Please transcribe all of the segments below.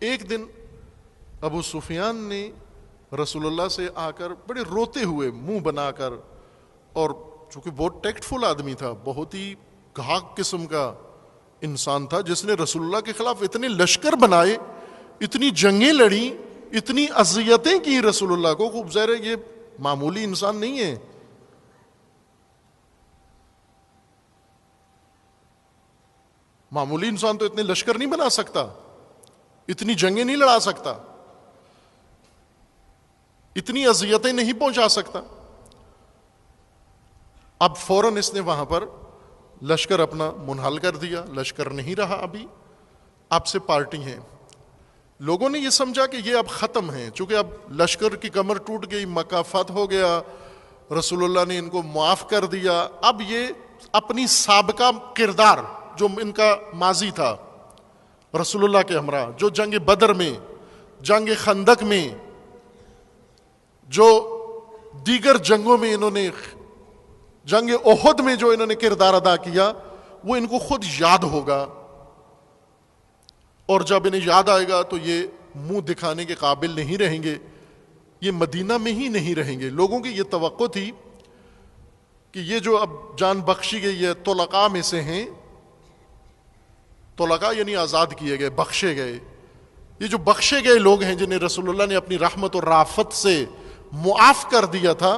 ایک دن ابو سفیان نے رسول اللہ سے آ کر بڑے روتے ہوئے منہ بنا کر، اور چونکہ بہت ٹیکٹ فل آدمی تھا، بہت ہی گھاگ قسم کا انسان تھا، جس نے رسول اللہ کے خلاف اتنے لشکر بنائے، اتنی جنگیں لڑیں، اتنی اذیتیں کی رسول اللہ کو، خوب ظاہر ہے یہ معمولی انسان نہیں ہے. معمولی انسان تو اتنے لشکر نہیں بنا سکتا، اتنی جنگیں نہیں لڑا سکتا، اتنی اذیتیں نہیں پہنچا سکتا. اب فوراً اس نے وہاں پر لشکر اپنا منحل کر دیا، لشکر نہیں رہا، ابھی آپ سے پارٹی ہیں. لوگوں نے یہ سمجھا کہ یہ اب ختم ہیں، چونکہ اب لشکر کی کمر ٹوٹ گئی، مکہ فتح ہو گیا، رسول اللہ نے ان کو معاف کر دیا. اب یہ اپنی سابقہ کردار جو ان کا ماضی تھا رسول اللہ کے ہمراہ، جو جنگ بدر میں، جنگ خندق میں، جو دیگر جنگوں میں انہوں نے، جنگ احد میں جو انہوں نے کردار ادا کیا، وہ ان کو خود یاد ہوگا، اور جب انہیں یاد آئے گا تو یہ منہ دکھانے کے قابل نہیں رہیں گے، یہ مدینہ میں ہی نہیں رہیں گے. لوگوں کی یہ توقع تھی کہ یہ جو اب جان بخشی گئی ہے طلقاء میں سے ہیں، طلقاء یعنی آزاد کیے گئے، بخشے گئے، یہ جو بخشے گئے لوگ ہیں جنہیں رسول اللہ نے اپنی رحمت اور رافت سے معاف کر دیا تھا،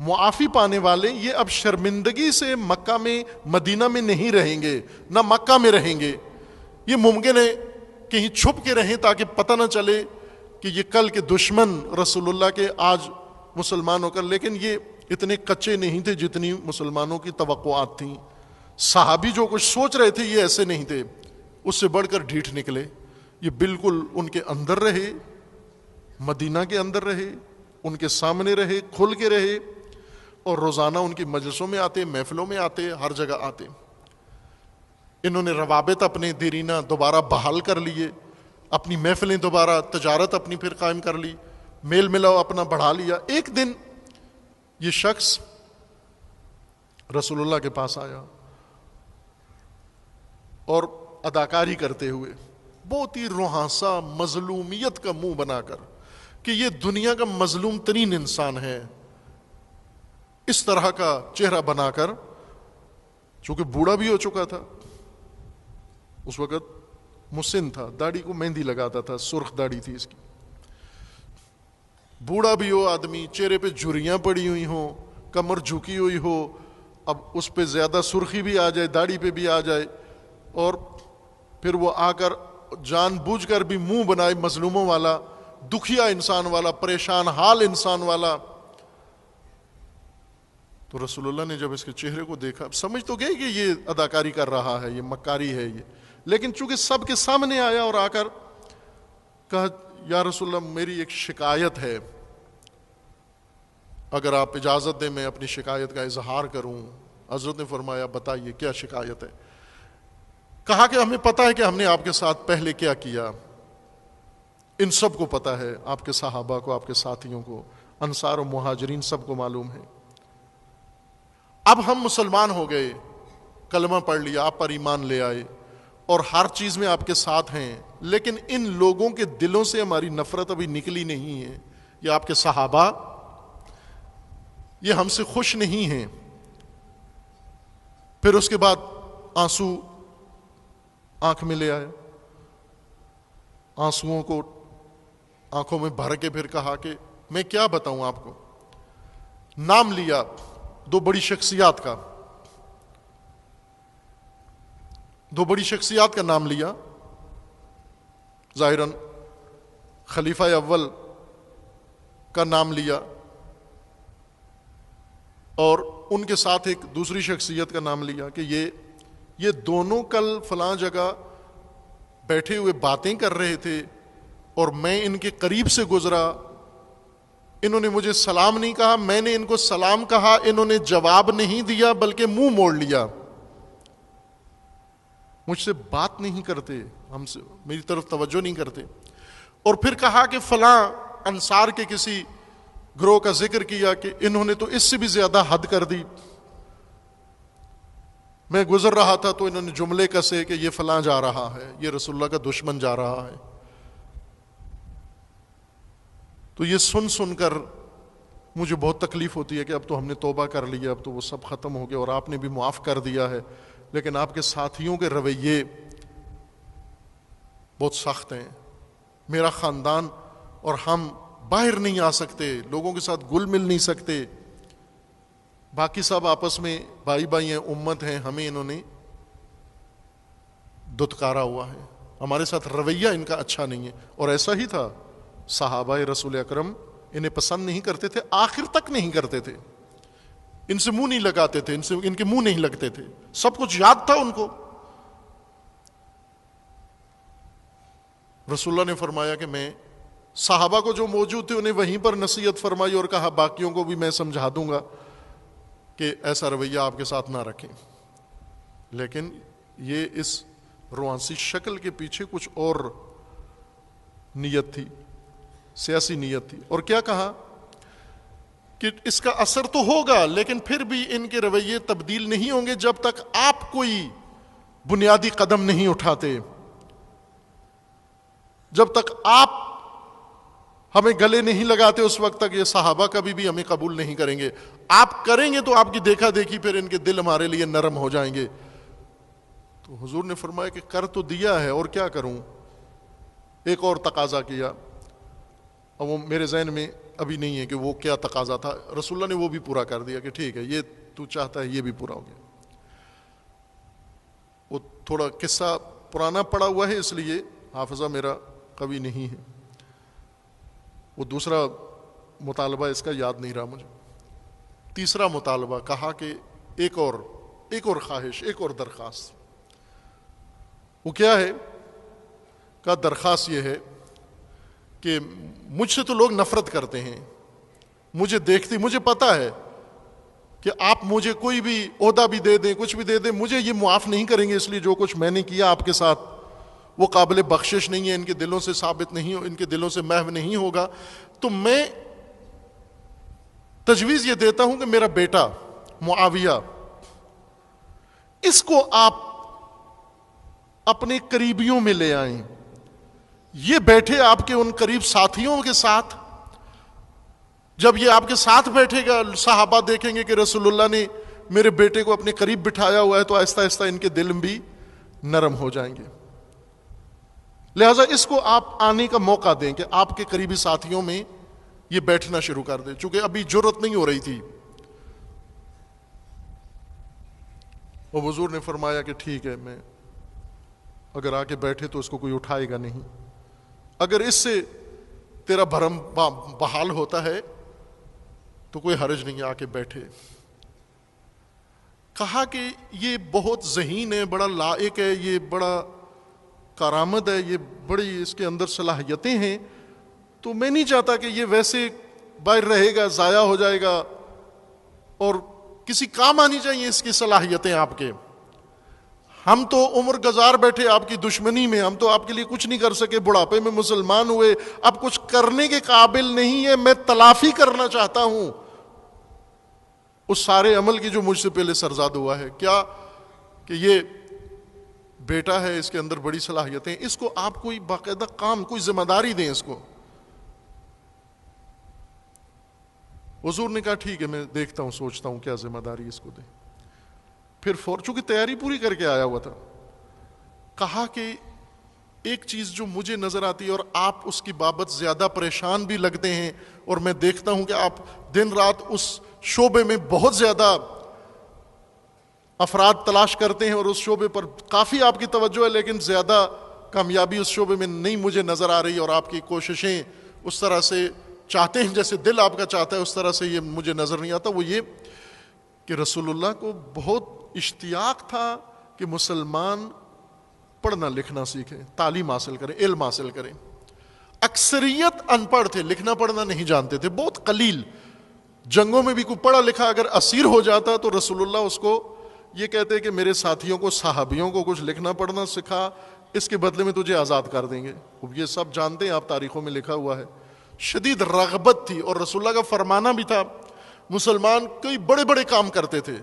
معافی پانے والے، یہ اب شرمندگی سے مکہ میں، مدینہ میں نہیں رہیں گے، نہ مکہ میں رہیں گے. یہ ممکن ہے کہیں چھپ کے رہیں تاکہ پتہ نہ چلے کہ یہ کل کے دشمن رسول اللہ کے آج مسلمان ہو کر، لیکن یہ اتنے کچے نہیں تھے جتنی مسلمانوں کی توقعات تھیں. صحابی جو کچھ سوچ رہے تھے یہ ایسے نہیں تھے، اس سے بڑھ کر ڈھیٹ نکلے. یہ بالکل ان کے اندر رہے، مدینہ کے اندر رہے، ان کے سامنے رہے، کھل کے رہے، اور روزانہ ان کی مجلسوں میں آتے، محفلوں میں آتے، ہر جگہ آتے. انہوں نے روابط اپنے دیرینہ دوبارہ بحال کر لیے، اپنی محفلیں دوبارہ، تجارت اپنی پھر قائم کر لی، میل ملاؤ اپنا بڑھا لیا. ایک دن یہ شخص رسول اللہ کے پاس آیا اور اداکاری کرتے ہوئے، بہت ہی روحانسا مظلومیت کا منہ بنا کر کہ یہ دنیا کا مظلوم ترین انسان ہے، اس طرح کا چہرہ بنا کر، چونکہ بوڑھا بھی ہو چکا تھا، اس وقت مسن تھا، داڑھی کو مہندی لگاتا تھا، سرخ داڑھی تھی اس کی. بوڑھا بھی ہو آدمی، چہرے پہ جھریاں پڑی ہوئی ہوں، کمر جھکی ہوئی ہو، اب اس پہ زیادہ سرخی بھی آ جائے، داڑھی پہ بھی آ جائے، اور پھر وہ آ کر جان بوجھ کر بھی منہ بنائے مظلوموں والا، دکھیا انسان والا، پریشان حال انسان والا. تو رسول اللہ نے جب اس کے چہرے کو دیکھا، سمجھ تو گئے کہ یہ اداکاری کر رہا ہے، یہ مکاری ہے یہ، لیکن چونکہ سب کے سامنے آیا اور آ کر کہا، یا رسول اللہ میری ایک شکایت ہے، اگر آپ اجازت دیں میں اپنی شکایت کا اظہار کروں. حضرت نے فرمایا بتائیے کیا شکایت ہے. کہا کہ ہمیں پتہ ہے کہ ہم نے آپ کے ساتھ پہلے کیا کیا، ان سب کو پتہ ہے، آپ کے صحابہ کو، آپ کے ساتھیوں کو، انصار و مہاجرین سب کو معلوم ہے. اب ہم مسلمان ہو گئے، کلمہ پڑھ لیا، آپ پر ایمان لے آئے، اور ہر چیز میں آپ کے ساتھ ہیں، لیکن ان لوگوں کے دلوں سے ہماری نفرت ابھی نکلی نہیں ہے. یہ آپ کے صحابہ، یہ ہم سے خوش نہیں ہیں. پھر اس کے بعد آنسو آنکھ میں لے آیا، آنسوؤں کو آنکھوں میں بھر کے پھر کہا کہ میں کیا بتاؤں آپ کو. نام لیا دو بڑی شخصیات کا، دو بڑی شخصیات کا نام لیا، ظاہراً خلیفہ اول کا نام لیا، اور ان کے ساتھ ایک دوسری شخصیت کا نام لیا کہ یہ دونوں کل فلاں جگہ بیٹھے ہوئے باتیں کر رہے تھے اور میں ان کے قریب سے گزرا، انہوں نے مجھے سلام نہیں کہا، میں نے ان کو سلام کہا، انہوں نے جواب نہیں دیا بلکہ منہ موڑ لیا، مجھ سے بات نہیں کرتے، ہم سے میری طرف توجہ نہیں کرتے. اور پھر کہا کہ فلاں انصار کے کسی گروہ کا ذکر کیا کہ انہوں نے تو اس سے بھی زیادہ حد کر دی، میں گزر رہا تھا تو انہوں نے جملے کسے کہ یہ فلاں جا رہا ہے، یہ رسول اللہ کا دشمن جا رہا ہے. تو یہ سن کر مجھے بہت تکلیف ہوتی ہے کہ اب تو ہم نے توبہ کر لیا، اب تو وہ سب ختم ہو گیا اور آپ نے بھی معاف کر دیا ہے، لیکن آپ کے ساتھیوں کے رویے بہت سخت ہیں. میرا خاندان اور ہم باہر نہیں آ سکتے، لوگوں کے ساتھ گل مل نہیں سکتے، باقی سب آپس میں بھائی بھائی ہیں، امت ہیں، ہمیں انہوں نے دتکارا ہوا ہے، ہمارے ساتھ رویہ ان کا اچھا نہیں ہے. اور ایسا ہی تھا، صحابہ رسول اکرم انہیں پسند نہیں کرتے تھے، آخر تک نہیں کرتے تھے، ان سے منہ نہیں لگاتے تھے، ان کے منہ نہیں لگتے تھے، سب کچھ یاد تھا ان کو. رسول اللہ نے فرمایا کہ میں صحابہ کو جو موجود تھے انہیں وہیں پر نصیحت فرمائی اور کہا باقیوں کو بھی میں سمجھا دوں گا کہ ایسا رویہ آپ کے ساتھ نہ رکھیں. لیکن یہ اس روانسی شکل کے پیچھے کچھ اور نیت تھی، سیاسی نیت تھی. اور کیا کہا کہ اس کا اثر تو ہوگا لیکن پھر بھی ان کے رویے تبدیل نہیں ہوں گے جب تک آپ کوئی بنیادی قدم نہیں اٹھاتے، جب تک آپ ہمیں گلے نہیں لگاتے اس وقت تک یہ صحابہ کبھی بھی ہمیں قبول نہیں کریں گے. آپ کریں گے تو آپ کی دیکھا دیکھی پھر ان کے دل ہمارے لیے نرم ہو جائیں گے. تو حضور نے فرمایا کہ کر تو دیا ہے اور کیا کروں. ایک اور تقاضا کیا، اور وہ میرے ذہن میں ابھی نہیں ہے کہ وہ کیا تقاضا تھا. رسول اللہ نے وہ بھی پورا کر دیا کہ ٹھیک ہے، یہ تو چاہتا ہے یہ بھی پورا ہو گیا. وہ تھوڑا قصہ پرانا پڑا ہوا ہے اس لیے حافظہ میرا قوی نہیں ہے. وہ دوسرا مطالبہ اس کا یاد نہیں رہا مجھے. تیسرا مطالبہ کہا کہ ایک اور خواہش، ایک اور درخواست. وہ کیا ہے؟ کا درخواست یہ ہے کہ مجھ سے تو لوگ نفرت کرتے ہیں، مجھے دیکھتے، مجھے پتا ہے کہ آپ مجھے کوئی بھی عہدہ بھی دے دیں، کچھ بھی دے دیں، مجھے یہ معاف نہیں کریں گے، اس لیے جو کچھ میں نے کیا آپ کے ساتھ وہ قابل بخشش نہیں ہے، ان کے دلوں سے ثابت نہیں ہو، ان کے دلوں سے محو نہیں ہوگا. تو میں تجویز یہ دیتا ہوں کہ میرا بیٹا معاویہ، اس کو آپ اپنے قریبیوں میں لے آئیں، یہ بیٹھے آپ کے ان قریب ساتھیوں کے ساتھ. جب یہ آپ کے ساتھ بیٹھے گا، صحابہ دیکھیں گے کہ رسول اللہ نے میرے بیٹے کو اپنے قریب بٹھایا ہوا ہے، تو آہستہ آہستہ ان کے دل بھی نرم ہو جائیں گے. لہٰذا اس کو آپ آنے کا موقع دیں کہ آپ کے قریبی ساتھیوں میں یہ بیٹھنا شروع کر دیں، چونکہ ابھی جرت نہیں ہو رہی تھی. اور حضور نے فرمایا کہ ٹھیک ہے، میں اگر آ کے بیٹھے تو اس کو کوئی اٹھائے گا نہیں، اگر اس سے تیرا بھرم بحال ہوتا ہے تو کوئی حرج نہیں، آ کے بیٹھے. کہا کہ یہ بہت ذہین ہے، بڑا لائق ہے، یہ بڑا کارآمد ہے، یہ بڑی اس کے اندر صلاحیتیں ہیں، تو میں نہیں چاہتا کہ یہ ویسے باہر رہے گا، ضائع ہو جائے گا، اور کسی کام آنی چاہیے اس کی صلاحیتیں آپ کے. ہم تو عمر گزار بیٹھے آپ کی دشمنی میں، ہم تو آپ کے لیے کچھ نہیں کر سکے، بڑھاپے میں مسلمان ہوئے، اب کچھ کرنے کے قابل نہیں ہے، میں تلافی کرنا چاہتا ہوں اس سارے عمل کی جو مجھ سے پہلے سرزاد ہوا ہے. کیا کہ یہ بیٹا ہے، اس کے اندر بڑی صلاحیتیں، اس کو آپ کوئی باقاعدہ کام، کوئی ذمہ داری دیں اس کو. حضور نے کہا ٹھیک ہے، میں دیکھتا ہوں، سوچتا ہوں کیا ذمہ داری اس کو دیں. پھر چونکہ تیاری پوری کر کے آیا ہوا تھا، کہا کہ ایک چیز جو مجھے نظر آتی ہے اور آپ اس کی بابت زیادہ پریشان بھی لگتے ہیں، اور میں دیکھتا ہوں کہ آپ دن رات اس شعبے میں بہت زیادہ افراد تلاش کرتے ہیں اور اس شعبے پر کافی آپ کی توجہ ہے، لیکن زیادہ کامیابی اس شعبے میں نہیں مجھے نظر آ رہی، اور آپ کی کوششیں اس طرح سے چاہتے ہیں جیسے دل آپ کا چاہتا ہے، اس طرح سے یہ مجھے نظر نہیں آتا. وہ یہ کہ رسول اللہ کو بہت اشتیاق تھا کہ مسلمان پڑھنا لکھنا سیکھیں، تعلیم حاصل کریں، علم حاصل کریں. اکثریت ان پڑھ تھے، لکھنا پڑھنا نہیں جانتے تھے، بہت قلیل. جنگوں میں بھی کوئی پڑھا لکھا اگر اسیر ہو جاتا تو رسول اللہ اس کو یہ کہتے کہ میرے ساتھیوں کو، صحابیوں کو کچھ لکھنا پڑھنا سکھا، اس کے بدلے میں تجھے آزاد کر دیں گے. یہ سب جانتے ہیں آپ، تاریخوں میں لکھا ہوا ہے. شدید رغبت تھی، اور رسول اللہ کا فرمانا بھی تھا مسلمان کئی بڑے بڑے کام کرتے تھے،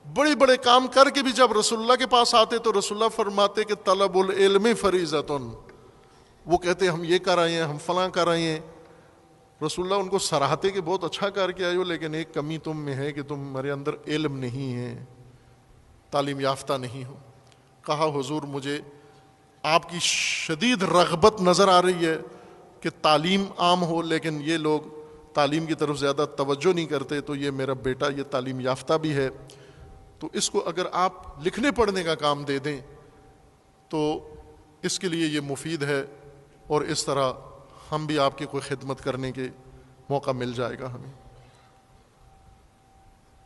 بڑے بڑے کام کر کے بھی جب رسول اللہ کے پاس آتے تو رسول اللہ فرماتے کہ طلب العلم فریضۃ، وہ کہتے ہم یہ کر آئے ہیں، ہم فلاں کر آئے ہیں. رسول اللہ ان کو سراہتے کہ بہت اچھا کر کے آئے ہو، لیکن ایک کمی تم میں ہے کہ تمہارے اندر علم نہیں ہے، تعلیم یافتہ نہیں ہو. کہا حضور مجھے آپ کی شدید رغبت نظر آ رہی ہے کہ تعلیم عام ہو، لیکن یہ لوگ تعلیم کی طرف زیادہ توجہ نہیں کرتے، تو یہ میرا بیٹا یہ تعلیم یافتہ بھی ہے، تو اس کو اگر آپ لکھنے پڑھنے کا کام دے دیں تو اس کے لیے یہ مفید ہے، اور اس طرح ہم بھی آپ کی کوئی خدمت کرنے کے موقع مل جائے گا ہمیں.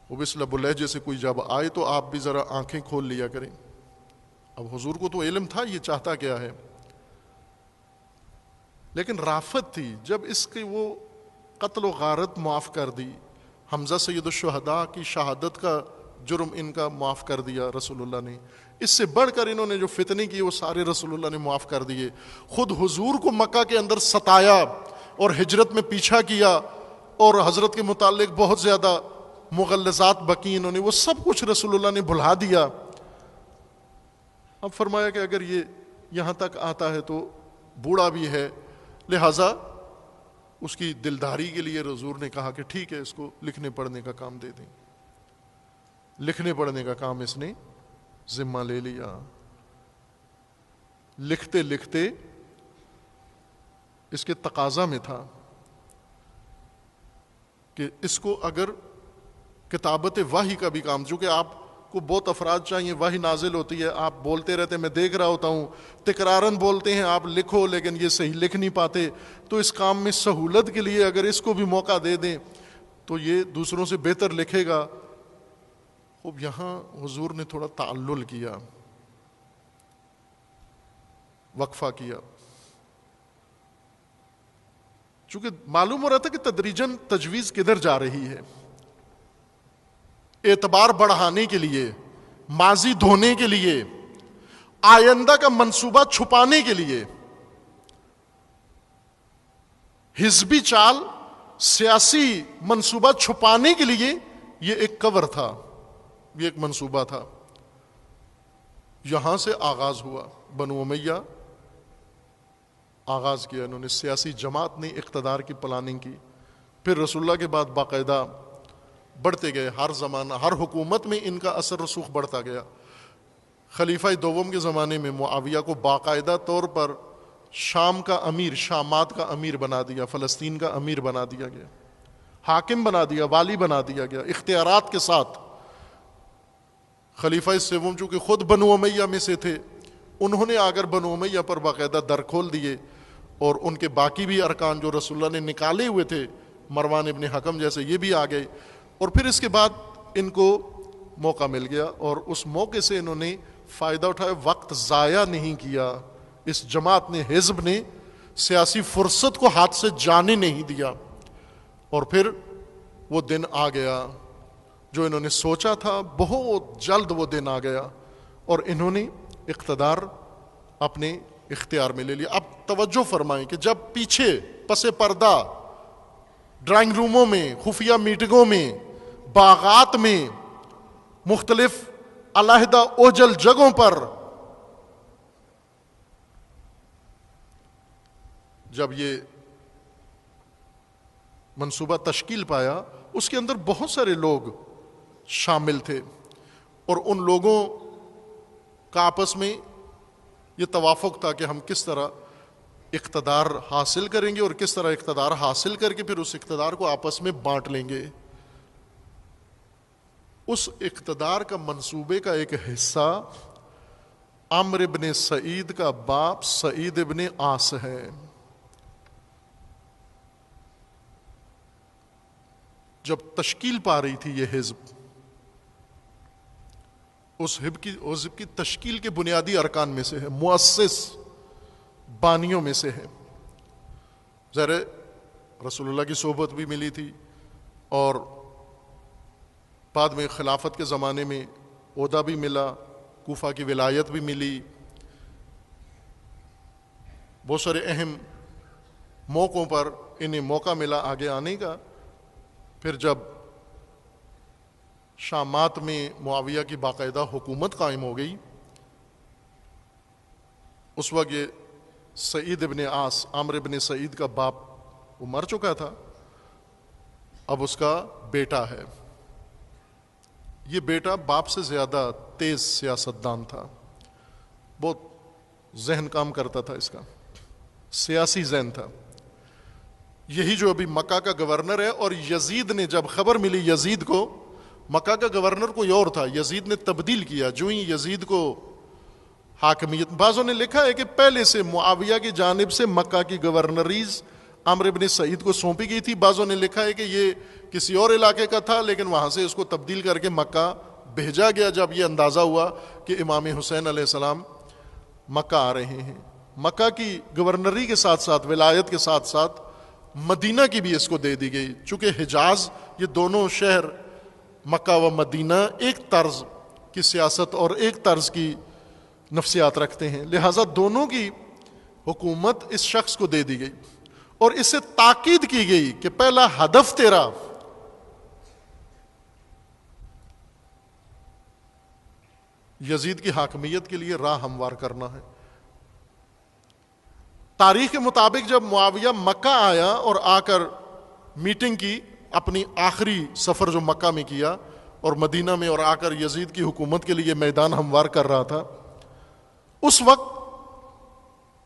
وہ اس لب و لہجے سے کوئی جب آئے تو آپ بھی ذرا آنکھیں کھول لیا کریں. اب حضور کو تو علم تھا یہ چاہتا کیا ہے، لیکن رافت تھی. جب اس کی وہ قتل و غارت معاف کر دی، حمزہ سید الشہداء کی شہادت کا جرم ان کا معاف کر دیا رسول اللہ نے. اس سے بڑھ کر انہوں نے جو فتنے کیے وہ سارے رسول اللہ نے معاف کر دیے. خود حضور کو مکہ کے اندر ستایا اور ہجرت میں پیچھا کیا، اور حضرت کے متعلق بہت زیادہ مغلظات بکی انہوں نے، وہ سب کچھ رسول اللہ نے بھلا دیا. اب فرمایا کہ اگر یہ یہاں تک آتا ہے تو بوڑھا بھی ہے، لہذا اس کی دلداری کے لیے حضور نے کہا کہ ٹھیک ہے اس کو لکھنے پڑھنے کا کام دے دیں. لکھنے پڑھنے کا کام اس نے ذمہ لے لیا. لکھتے لکھتے اس کے تقاضا میں تھا کہ اس کو اگر کتابت وحی کا بھی کام، چونکہ آپ کو بہت افراد چاہیے، وحی نازل ہوتی ہے، آپ بولتے رہتے ہیں، میں دیکھ رہا ہوتا ہوں تکرارن بولتے ہیں آپ لکھو، لیکن یہ صحیح لکھ نہیں پاتے، تو اس کام میں سہولت کے لیے اگر اس کو بھی موقع دے دیں تو یہ دوسروں سے بہتر لکھے گا. اب یہاں حضور نے تھوڑا تعلل کیا، وقفہ کیا، چونکہ معلوم ہو رہا تھا کہ تدریجاً تجویز کدھر جا رہی ہے. اعتبار بڑھانے کے لیے، ماضی دھونے کے لیے، آئندہ کا منصوبہ چھپانے کے لیے، حزبی چال، سیاسی منصوبہ چھپانے کے لیے یہ ایک کور تھا، یہ ایک منصوبہ تھا. یہاں سے آغاز ہوا. بنو امیہ آغاز کیا انہوں نے، سیاسی جماعت نے اقتدار کی پلاننگ کی. پھر رسول اللہ کے بعد باقاعدہ بڑھتے گئے، ہر زمانہ ہر حکومت میں ان کا اثر رسوخ بڑھتا گیا. خلیفہ دوم کے زمانے میں معاویہ کو باقاعدہ طور پر شام کا امیر، شامات کا امیر بنا دیا، فلسطین کا امیر بنا دیا گیا، حاکم بنا دیا، والی بنا دیا گیا اختیارات کے ساتھ. خلیفہ سوم چونکہ خود بنو امیہ میں سے تھے، انہوں نے آگر بنو امیہ پر باقاعدہ در کھول دیے، اور ان کے باقی بھی ارکان جو رسول اللہ نے نکالے ہوئے تھے، مروان ابن حکم جیسے، یہ بھی آ گئے. اور پھر اس کے بعد ان کو موقع مل گیا، اور اس موقع سے انہوں نے فائدہ اٹھایا، وقت ضائع نہیں کیا. اس جماعت نے، حزب نے سیاسی فرصت کو ہاتھ سے جانے نہیں دیا. اور پھر وہ دن آ گیا جو انہوں نے سوچا تھا، بہت جلد وہ دن آ گیا، اور انہوں نے اقتدار اپنے اختیار میں لے لیا. اب توجہ فرمائیں کہ جب پیچھے پس پردہ ڈرائنگ روموں میں، خفیہ میٹنگوں میں، باغات میں، مختلف علیحدہ اوجل جگہوں پر جب یہ منصوبہ تشکیل پایا، اس کے اندر بہت سارے لوگ شامل تھے، اور ان لوگوں کا آپس میں یہ توافق تھا کہ ہم کس طرح اقتدار حاصل کریں گے، اور کس طرح اقتدار حاصل کر کے پھر اس اقتدار کو آپس میں بانٹ لیں گے. اس اقتدار کا منصوبے کا ایک حصہ عمرو ابن سعید کا باپ سعید ابن عاص ہے. جب تشکیل پا رہی تھی یہ حزب، اس حزب کی تشکیل کے بنیادی ارکان میں سے ہے، مؤسس بانیوں میں سے ہے. ظاہر رسول اللہ کی صحبت بھی ملی تھی، اور بعد میں خلافت کے زمانے میں عہدہ بھی ملا، کوفہ کی ولایت بھی ملی، بہت سارے اہم موقعوں پر انہیں موقع ملا آگے آنے کا. پھر جب شامات میں معاویہ کی باقاعدہ حکومت قائم ہو گئی. اس وقت یہ سعید ابن عاص، عامر ابن سعید کا باپ، وہ مر چکا تھا، اب اس کا بیٹا ہے. یہ بیٹا باپ سے زیادہ تیز سیاستدان تھا، بہت ذہن کام کرتا تھا، اس کا سیاسی ذہن تھا. یہی جو ابھی مکہ کا گورنر ہے، اور یزید نے جب خبر ملی یزید کو، مکہ کا گورنر کوئی اور تھا، یزید نے تبدیل کیا. جو ہی یزید کو حاکمیت، بعضوں نے لکھا ہے کہ پہلے سے معاویہ کی جانب سے مکہ کی گورنریز عمرو بن سعید کو سونپی گئی تھی. بعضوں نے لکھا ہے کہ یہ کسی اور علاقے کا تھا، لیکن وہاں سے اس کو تبدیل کر کے مکہ بھیجا گیا جب یہ اندازہ ہوا کہ امام حسین علیہ السلام مکہ آ رہے ہیں. مکہ کی گورنری کے ساتھ ساتھ، ولایت کے ساتھ ساتھ، مدینہ کی بھی اس کو دے دی گئی. چونکہ حجاز، یہ دونوں شہر مکہ و مدینہ ایک طرز کی سیاست اور ایک طرز کی نفسیات رکھتے ہیں، لہٰذا دونوں کی حکومت اس شخص کو دے دی گئی. اور اس سے تاکید کی گئی کہ پہلا ہدف تیرا یزید کی حاکمیت کے لیے راہ ہموار کرنا ہے. تاریخ کے مطابق جب معاویہ مکہ آیا اور آ کر میٹنگ کی، اپنی آخری سفر جو مکہ میں کیا اور مدینہ میں، اور آ کر یزید کی حکومت کے لیے میدان ہموار کر رہا تھا، اس وقت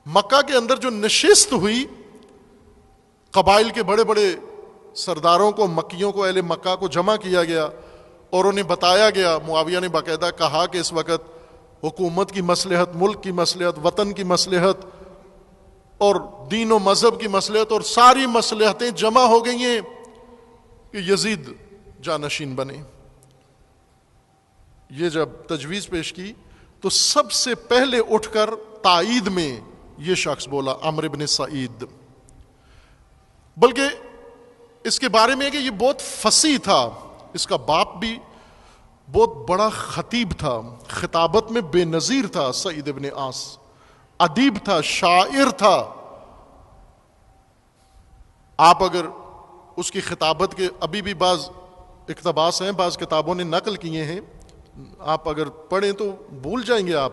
مکہ کے اندر جو نشست ہوئی، قبائل کے بڑے بڑے سرداروں کو، مکیوں کو، اہل مکہ کو جمع کیا گیا اور انہیں بتایا گیا. معاویہ نے باقاعدہ کہا کہ اس وقت حکومت کی مصلحت، ملک کی مصلحت، وطن کی مصلحت اور دین و مذہب کی مصلحت، اور ساری مصلحتیں جمع ہو گئی ہیں کہ یزید جانشین بنے. یہ جب تجویز پیش کی تو سب سے پہلے اٹھ کر تائید میں یہ شخص بولا، عمرو بن سعید. بلکہ اس کے بارے میں کہ یہ بہت فصیح تھا، اس کا باپ بھی بہت بڑا خطیب تھا، خطابت میں بے نظیر تھا. سعید ابن عاص ادیب تھا، شاعر تھا. آپ اگر اس کی خطابت کے ابھی بھی بعض اقتباس ہیں، بعض کتابوں نے نقل کیے ہیں، آپ اگر پڑھیں تو بھول جائیں گے آپ